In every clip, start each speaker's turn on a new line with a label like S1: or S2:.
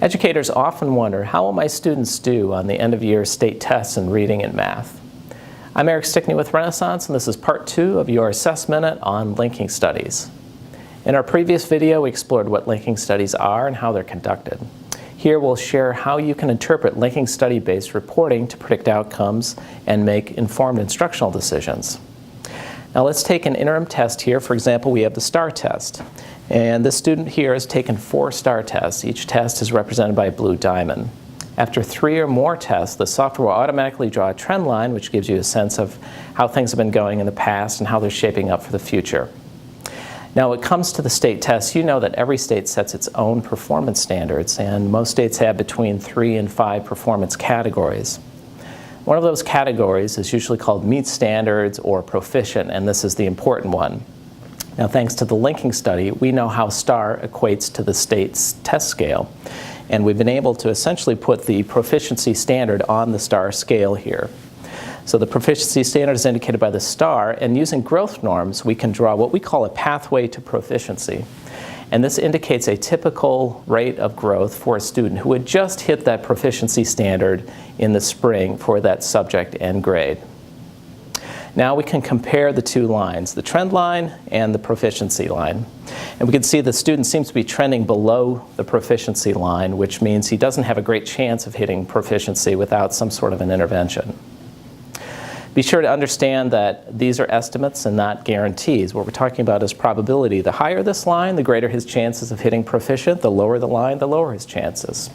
S1: Educators often wonder, how will my students do on the end-of-year state tests in reading and math? I'm Eric Stickney with Renaissance, and this is part 2 of your Assess Minute on linking studies. In our previous video, we explored what linking studies are and how they're conducted. Here we'll share how you can interpret linking study-based reporting to predict outcomes and make informed instructional decisions. Now let's take an interim test here. For example, we have the STAR test. And this student here has taken 4 STAR tests. Each test is represented by a blue diamond. After 3 or more tests, the software will automatically draw a trend line, which gives you a sense of how things have been going in the past and how they're shaping up for the future. Now, when it comes to the state tests, you know that every state sets its own performance standards, and most states have between 3 and 5 performance categories. One of those categories is usually called meet standards or proficient, and this is the important one. Now, thanks to the linking study, we know how STAR equates to the state's test scale. And we've been able to essentially put the proficiency standard on the STAR scale here. So the proficiency standard is indicated by the STAR, and using growth norms, we can draw what we call a pathway to proficiency. And this indicates a typical rate of growth for a student who would just hit that proficiency standard in the spring for that subject and grade. Now we can compare the 2 lines, the trend line and the proficiency line. And we can see the student seems to be trending below the proficiency line, which means he doesn't have a great chance of hitting proficiency without some sort of an intervention. Be sure to understand that these are estimates and not guarantees. What we're talking about is probability. The higher this line, the greater his chances of hitting proficient. The lower the line, the lower his chances.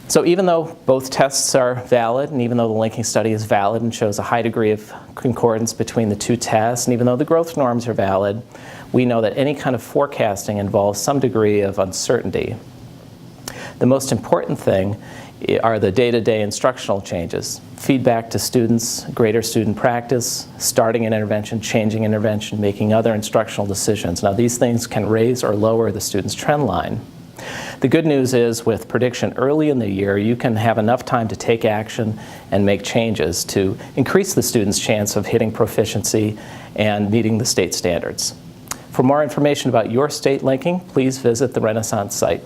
S1: So even though both tests are valid, and even though the linking study is valid and shows a high degree of concordance between the 2 tests, and even though the growth norms are valid, we know that any kind of forecasting involves some degree of uncertainty. The most important thing are the day-to-day instructional changes. Feedback to students, greater student practice, starting an intervention, changing intervention, making other instructional decisions. Now these things can raise or lower the student's trend line. The good news is, with prediction early in the year, you can have enough time to take action and make changes to increase the student's chance of hitting proficiency and meeting the state standards. For more information about your state linking, please visit the Renaissance site.